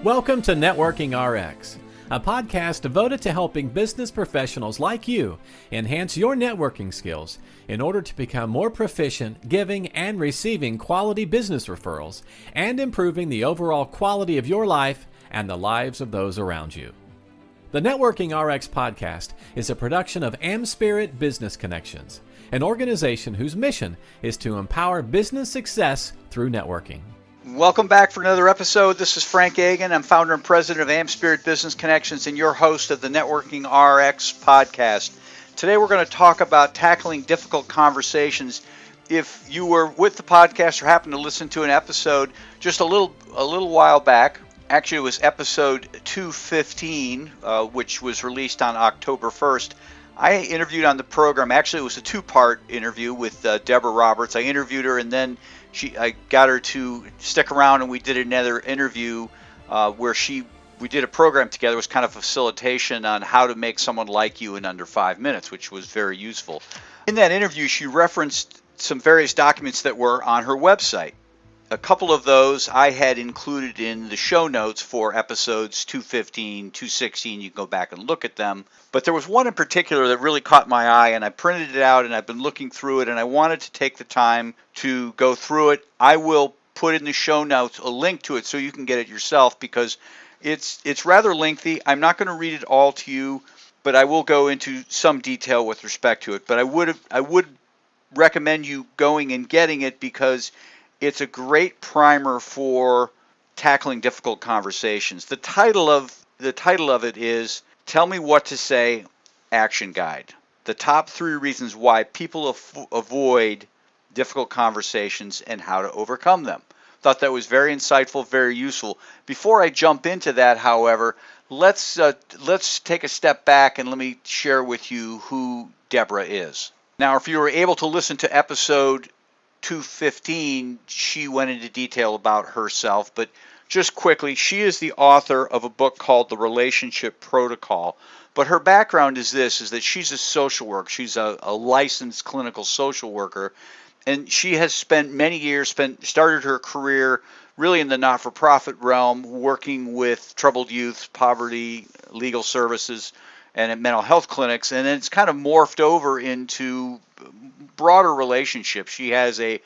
Welcome to Networking RX, a podcast devoted to helping business professionals like you enhance your networking skills in order to become more proficient giving and receiving quality business referrals and improving the overall quality of your life and the lives of those around you. The Networking RX podcast is a production of AmSpirit Business Connections, an organization whose mission is to empower business success through networking. Welcome back for another episode. This is Frank Agan. I'm founder and president of AmSpirit Business Connections and your host of the Networking RX podcast. Today we're going to talk about tackling difficult conversations. If you were with the podcast or happened to listen to an episode just a little while back, actually it was episode 215, which was released on October 1st. I interviewed on the program, actually it was a two-part interview with Deborah Roberts. I interviewed her and then I got her to stick around and we did another interview where we did a program together. It was kind of facilitation on how to make someone like you in under 5 minutes, which was very useful. In that interview, she referenced some various documents that were on her website. A couple of those I had included in the show notes for episodes 215, 216. You can go back and look at them. But there was one in particular that really caught my eye, and I printed it out, and I've been looking through it, and I wanted to take the time to go through it. I will put in the show notes a link to it so you can get it yourself because it's rather lengthy. I'm not going to read it all to you, but I will go into some detail with respect to it. But I would recommend you going and getting it because it's a great primer for tackling difficult conversations. The title of it is Tell Me What to Say, Action Guide. The top 3 reasons why people avoid difficult conversations and how to overcome them. Thought that was very insightful, very useful. Before I jump into that, however, let's take a step back and let me share with you who Deborah is. Now, if you were able to listen to episode 215, she went into detail about herself, but just quickly, she is the author of a book called The Relationship Protocol. But her background is that she's a social worker. She's a licensed clinical social worker, and she has spent many years, started her career really in the not-for-profit realm, working with troubled youth, poverty, legal services, and at mental health clinics, and then it's kind of morphed over into broader relationships. She has a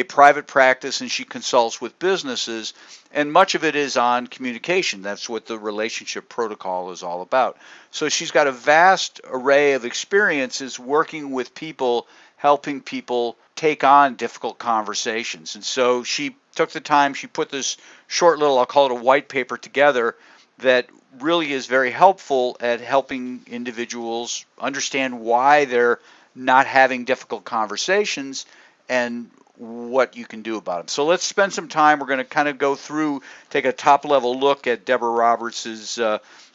private practice and she consults with businesses, and much of it is on communication. That's what the relationship protocol is all about. So she's got a vast array of experiences working with people, helping people take on difficult conversations. And so she took the time, she put this short little, I'll call it a white paper together that really is very helpful at helping individuals understand why they're not having difficult conversations and what you can do about them. So let's spend some time. We're going to kind of go through, take a top-level look at Deborah Roberts'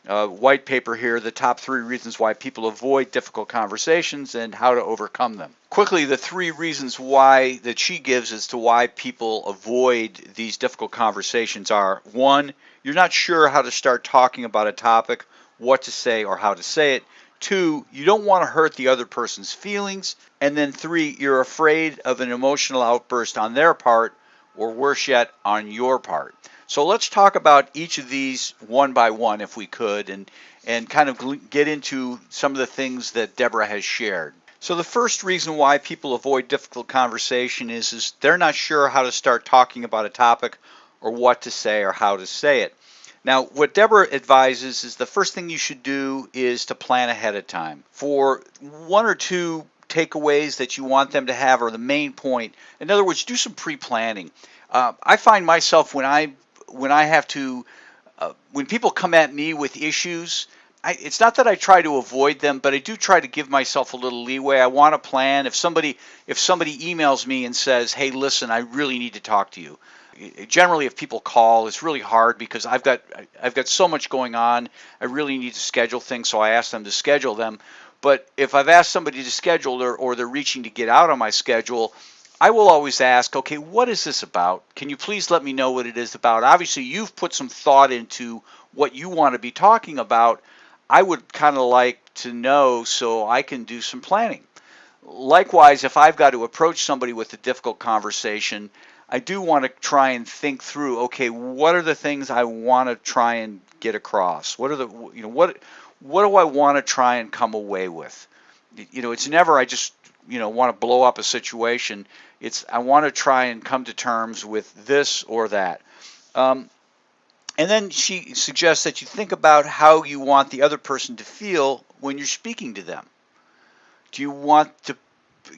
white paper here, the top 3 reasons why people avoid difficult conversations and how to overcome them. Quickly, the 3 reasons why that she gives as to why people avoid these difficult conversations are: 1, you're not sure how to start talking about a topic, what to say, or how to say it. 2, you don't want to hurt the other person's feelings. And then 3, you're afraid of an emotional outburst on their part, or worse yet, on your part. So let's talk about each of these one by one if we could, and kind of get into some of the things that Deborah has shared. So the first reason why people avoid difficult conversation is they're not sure how to start talking about a topic or what to say or how to say it. Now, what Deborah advises is the first thing you should do is to plan ahead of time. For 1 or 2 takeaways that you want them to have, or the main point, in other words, do some pre-planning. I find myself when people come at me with issues, it's not that I try to avoid them, but I do try to give myself a little leeway. I want to plan. If somebody emails me and says, "Hey, listen, I really need to talk to you." Generally, if people call, it's really hard because I've got so much going on. I really need to schedule things, so I ask them to schedule them. But if I've asked somebody to schedule or they're reaching to get out on my schedule, I will always ask, okay, what is this about? Can you please let me know what it is about? Obviously, you've put some thought into what you want to be talking about. I would kind of like to know so I can do some planning. Likewise, if I've got to approach somebody with a difficult conversation, I do want to try and think through, okay, what are the things I want to try and get across? What are the, what do I want to try and come away with? It's never I just, want to blow up a situation. It's I want to try and come to terms with this or that. And then she suggests that you think about how you want the other person to feel when you're speaking to them. Do you want to,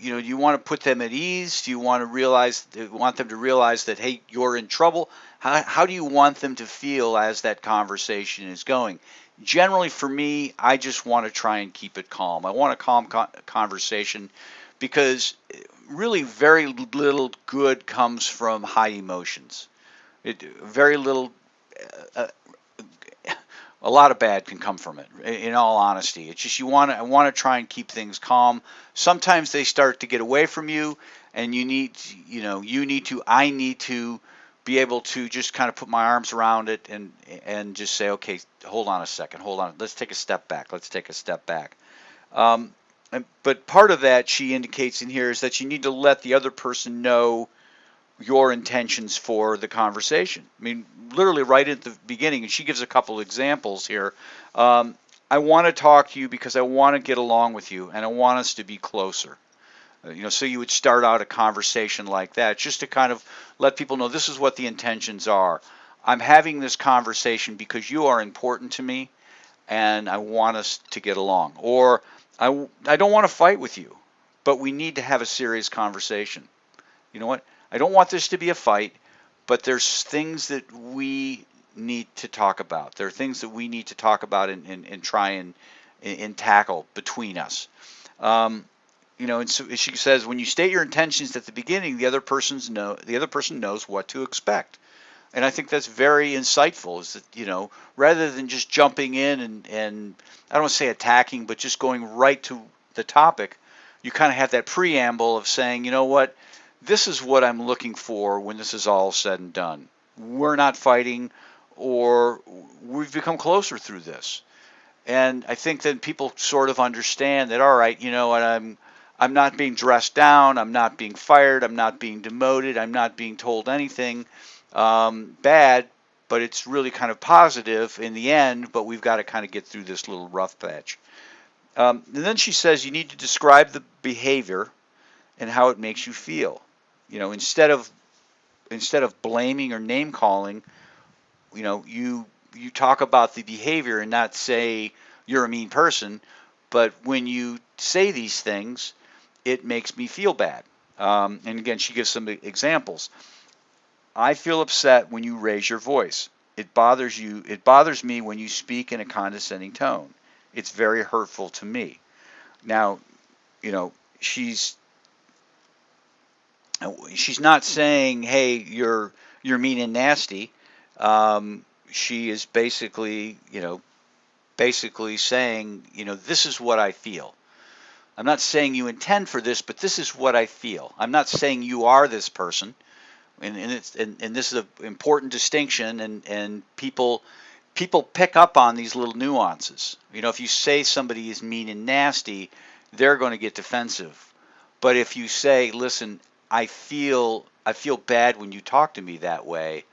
do you want to put them at ease? Do you want them to realize that, hey, you're in trouble? How do you want them to feel as that conversation is going? Generally, for me, I just want to try and keep it calm. I want a calm conversation because really very little good comes from high emotions. Very little. A lot of bad can come from it, in all honesty. It's just I want to try and keep things calm. Sometimes they start to get away from you, and I need to be able to just kind of put my arms around it and just say, okay, hold on a second, let's take a step back. But part of that, she indicates in here, is that you need to let the other person know your intentions for the conversation. I mean, literally right at the beginning, and she gives a couple examples here. I want to talk to you because I want to get along with you, and I want us to be closer. So you would start out a conversation like that, just to kind of let people know this is what the intentions are. I'm having this conversation because you are important to me, and I want us to get along. Or I don't want to fight with you, but we need to have a serious conversation. You know what? I don't want this to be a fight, but there's things that we need to talk about. There are things that we need to talk about and try and tackle between us. And so she says, when you state your intentions at the beginning, the other person knows what to expect. And I think that's very insightful, is that, rather than just jumping in and I don't want to say attacking, but just going right to the topic, you kind of have that preamble of saying, you know what, this is what I'm looking for when this is all said and done. We're not fighting, or we've become closer through this. And I think that people sort of understand that, all right, you know what, I'm not being dressed down, I'm not being fired, I'm not being demoted, I'm not being told anything bad, but it's really kind of positive in the end, but we've got to kind of get through this little rough patch. And then she says you need to describe the behavior and how it makes you feel. Instead of blaming or name calling, you talk about the behavior and not say you're a mean person, but when you say these things, it makes me feel bad. And again, she gives some examples. I feel upset when you raise your voice. It bothers you. It bothers me when you speak in a condescending tone. It's very hurtful to me. Now, she's not saying, hey, you're mean and nasty. She is basically saying, this is what I feel. I'm not saying you intend for this, but this is what I feel. I'm not saying you are this person. And this is an important distinction, and people pick up on these little nuances. If you say somebody is mean and nasty, they're going to get defensive. But if you say, listen, I feel bad when you talk to me that way,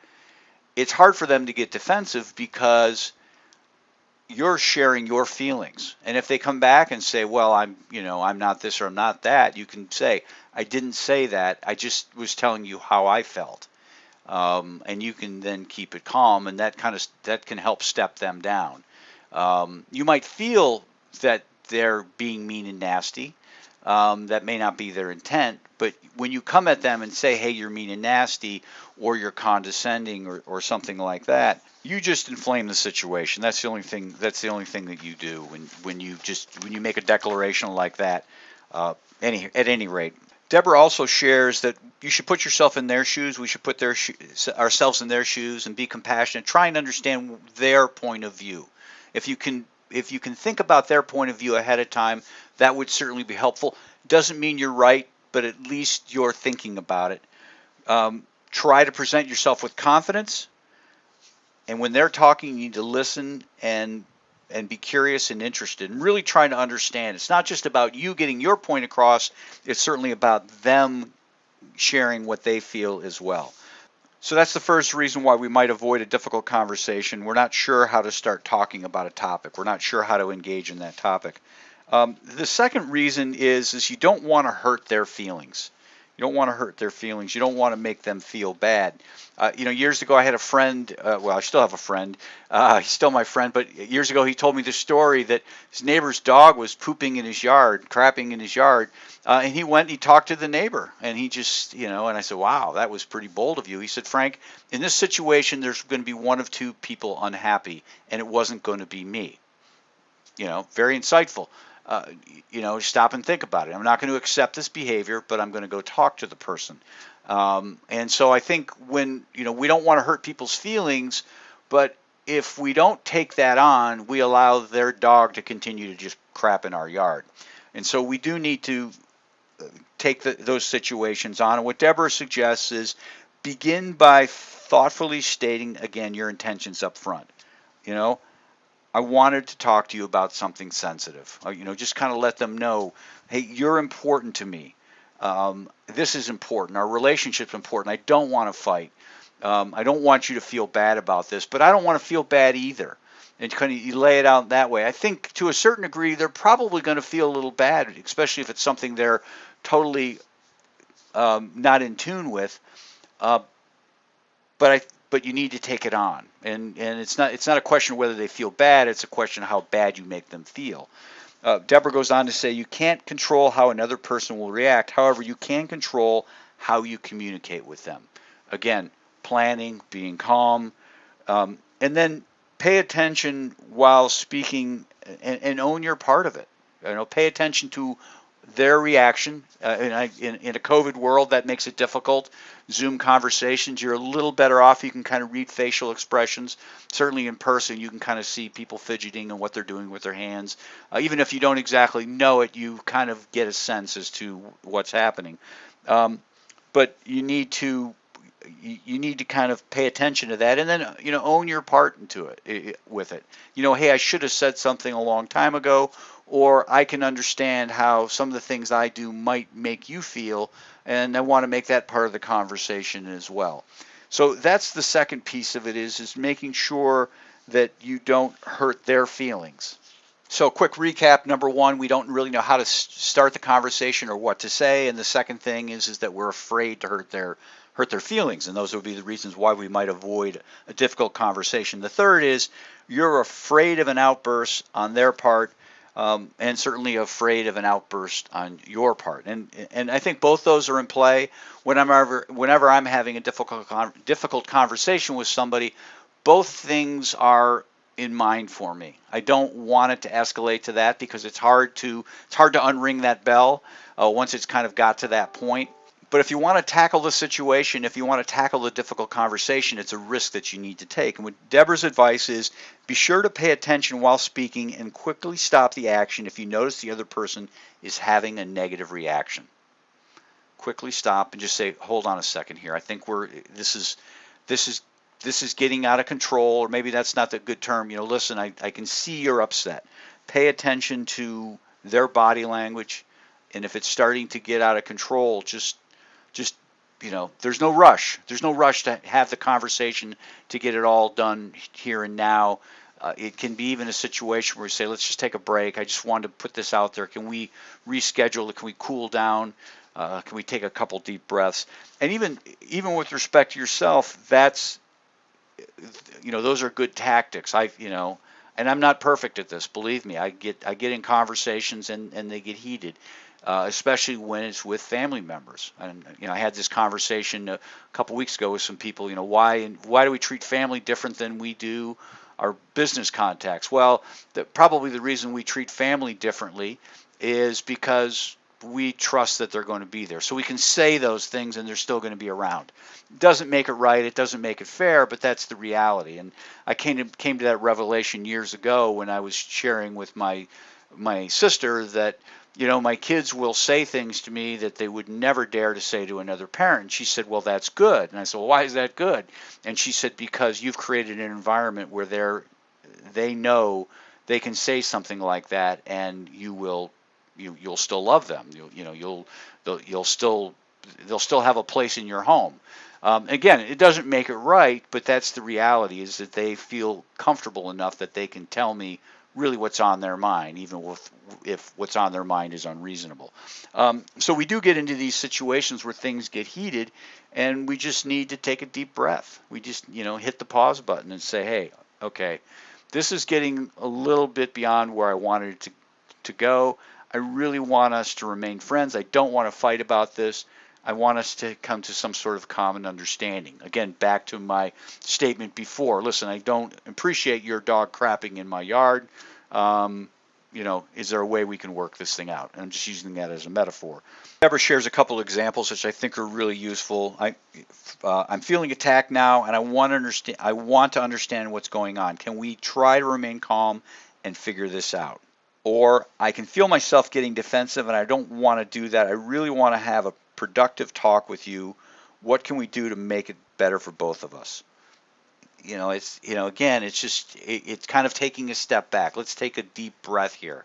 it's hard for them to get defensive because you're sharing your feelings. And if they come back and say, well, I'm not this or I'm not that, you can say, I didn't say that. I just was telling you how I felt. And you can then keep it calm, and that can help step them down. You might feel that they're being mean and nasty. That may not be their intent, but when you come at them and say, hey, you're mean and nasty, or you're condescending, or something like that, you just inflame the situation. That's the only thing that you do when you make a declaration like that. At any rate, Deborah also shares that you should put yourself in their shoes. We should put ourselves in their shoes and be compassionate. Try and understand their point of view. If you can think about their point of view ahead of time, that would certainly be helpful. Doesn't mean you're right, but at least you're thinking about it. Try to present yourself with confidence. And when they're talking, you need to listen and be curious and interested and really try to understand. It's not just about you getting your point across. It's certainly about them sharing what they feel as well. So that's the first reason why we might avoid a difficult conversation. We're not sure how to start talking about a topic. We're not sure how to engage in that topic. The second reason is you don't want to hurt their feelings. You don't want to hurt their feelings. You don't want to make them feel bad. Years ago I had a friend. Well, I still have a friend. He's still my friend. But years ago he told me this story that his neighbor's dog was pooping in his yard, crapping in his yard, and he went and he talked to the neighbor, and he just, and I said, wow, that was pretty bold of you. He said, Frank, in this situation, there's going to be one of two people unhappy, and it wasn't going to be me. Very insightful. Stop and think about it. I'm not going to accept this behavior, but I'm going to go talk to the person. And so I think when, we don't want to hurt people's feelings, but if we don't take that on, we allow their dog to continue to just crap in our yard. And so we do need to take those situations on. And what Deborah suggests is begin by thoughtfully stating, again, your intentions up front. I wanted to talk to you about something sensitive. Just kind of let them know, hey, you're important to me. This is important. Our relationship's important. I don't want to fight. I don't want you to feel bad about this, but I don't want to feel bad either. And kind of you lay it out that way. I think to a certain degree, they're probably going to feel a little bad, especially if it's something they're totally not in tune with. But you need to take it on, and it's not a question of whether they feel bad. It's a question of how bad you make them feel. Deborah goes on to say, you can't control how another person will react. However, you can control how you communicate with them. Again, planning, being calm, and then pay attention while speaking and own your part of it. Pay attention to their reaction. In a COVID world, that makes it difficult. Zoom conversations, you're a little better off. You can kind of read facial expressions. Certainly in person, you can kind of see people fidgeting and what they're doing with their hands. Even if you don't exactly know it, you kind of get a sense as to what's happening. But you need to kind of pay attention to that, and then own your part into it with it. Hey, I should have said something a long time ago, or I can understand how some of the things I do might make you feel, and I want to make that part of the conversation as well. So that's the second piece of it is making sure that you don't hurt their feelings. So quick recap, number one, we don't really know how to start the conversation or what to say, and the second thing is that we're afraid to hurt their feelings, and those would be the reasons why we might avoid a difficult conversation. The third is you're afraid of an outburst on their part, and certainly afraid of an outburst on your part. And I think both those are in play. Whenever I'm having a difficult conversation with somebody, both things are in mind for me. I don't want it to escalate to that because it's hard to unring that bell once it's kind of got to that point. But if you want to tackle the situation, if you want to tackle the difficult conversation, it's a risk that you need to take. And what Deborah's advice is, be sure to pay attention while speaking and quickly stop the action if you notice the other person is having a negative reaction. Quickly stop and just say, hold on a second here. I think this is getting out of control, or maybe that's not the good term. Listen, I can see you're upset. Pay attention to their body language, and if it's starting to get out of control, just there's no rush. There's no rush to have the conversation to get it all done here and now. It can be even a situation where we say, let's just take a break. I just wanted to put this out there. Can we reschedule it? Can we cool down? Can we take a couple deep breaths? And even with respect to yourself, that's those are good tactics. And I'm not perfect at this. Believe me, I get in conversations and they get heated. Especially when it's with family members. And I had this conversation a couple weeks ago with some people. Why do we treat family different than we do our business contacts? Well, probably the reason we treat family differently is because we trust that they're going to be there. So we can say those things and they're still going to be around. It doesn't make it right. It doesn't make it fair, but that's the reality. And I came to that revelation years ago when I was sharing with my sister that my kids will say things to me that they would never dare to say to another parent. She said, well, that's good. And I said, well, why is that good? And she said, because you've created an environment where they know they can say something like that, and you'll still love them. You'll still they'll still have a place in your home. Again, it doesn't make it right, but that's the reality, is that they feel comfortable enough that they can tell me really what's on their mind, even if what's on their mind is unreasonable. So we do get into these situations where things get heated, and we just need to take a deep breath. We just, hit the pause button and say, hey, okay, this is getting a little bit beyond where I wanted it to go. I really want us to remain friends. I don't want to fight about this. I want us to come to some sort of common understanding. Again, back to my statement before. Listen, I don't appreciate your dog crapping in my yard. Is there a way we can work this thing out? And I'm just using that as a metaphor. Deborah shares a couple examples which I think are really useful. I'm feeling attacked now, and I want to understand what's going on. Can we try to remain calm and figure this out? Or I can feel myself getting defensive, and I don't want to do that. I really want to have a productive talk with you. What can we do to make it better for both of us? Again, it's kind of taking a step back. Let's take a deep breath here.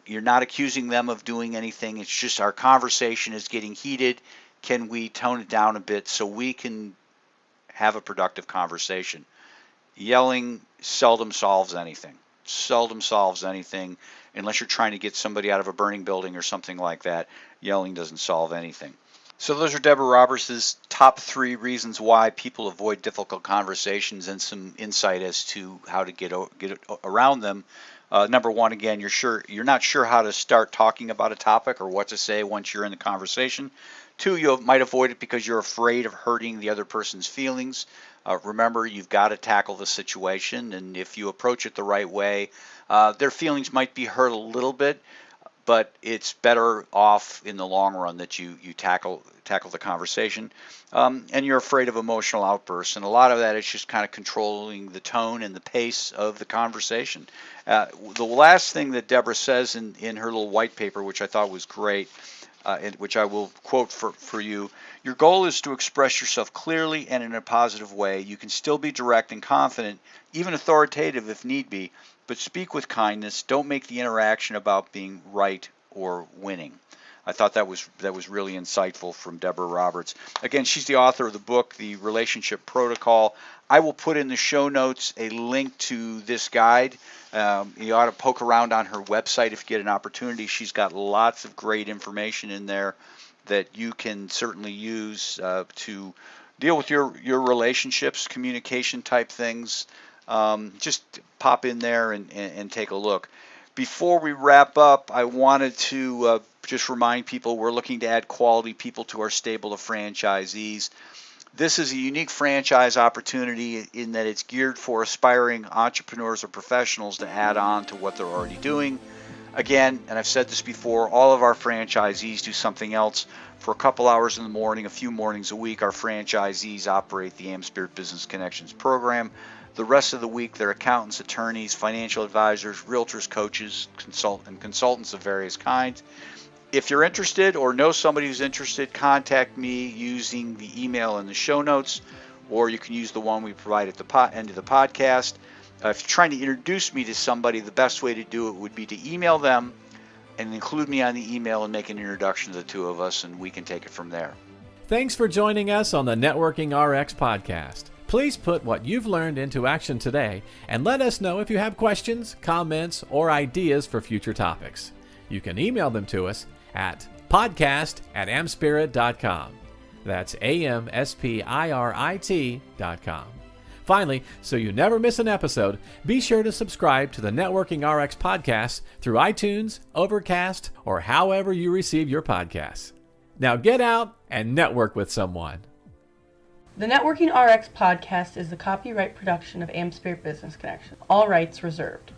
You're not accusing them of doing anything. It's just our conversation is getting heated. Can we tone it down a bit so we can have a productive conversation? Yelling seldom solves anything. Seldom solves anything unless you're trying to get somebody out of a burning building or something like that. Yelling doesn't solve anything. So those are Deborah Roberts' top 3 reasons why people avoid difficult conversations, and some insight as to how to get around them. Number 1, again, you're not sure how to start talking about a topic or what to say once you're in the conversation. 2, you might avoid it because you're afraid of hurting the other person's feelings. Remember, you've got to tackle the situation, and if you approach it the right way, their feelings might be hurt a little bit, but it's better off in the long run that you tackle the conversation. And you're afraid of emotional outbursts, and a lot of that is just kind of controlling the tone and the pace of the conversation. The last thing that Deborah says in her little white paper, which I thought was great, and which I will quote for you: your goal is to express yourself clearly and in a positive way. You can still be direct and confident, even authoritative if need be, but speak with kindness. Don't make the interaction about being right or winning. I thought that was really insightful from Deborah Roberts. Again, she's the author of the book, The Relationship Protocol. I will put in the show notes a link to this guide. You ought to poke around on her website if you get an opportunity. She's got lots of great information in there that you can certainly use to deal with your relationships, communication type things. Just pop in there and take a look. Before we wrap up, I wanted to just remind people we're looking to add quality people to our stable of franchisees. This is a unique franchise opportunity in that it's geared for aspiring entrepreneurs or professionals to add on to what they're already doing. Again, and I've said this before, all of our franchisees do something else. For a couple hours in the morning, a few mornings a week, our franchisees operate the AmSpirit Business Connections program. The rest of the week, they're accountants, attorneys, financial advisors, realtors, coaches, consultants of various kinds. If you're interested or know somebody who's interested, contact me using the email in the show notes, or you can use the one we provide at the end of the podcast. If you're trying to introduce me to somebody, the best way to do it would be to email them and include me on the email and make an introduction to the two of us, and we can take it from there. Thanks for joining us on the Networking RX podcast. Please put what you've learned into action today and let us know if you have questions, comments, or ideas for future topics. You can email them to us at podcast@amspirit.com. That's AmSpirit.com. Finally, so you never miss an episode, be sure to subscribe to the Networking RX podcast through iTunes, Overcast, or however you receive your podcasts. Now get out and network with someone. The Networking RX podcast is the copyright production of AmSpirit Business Connection. All rights reserved.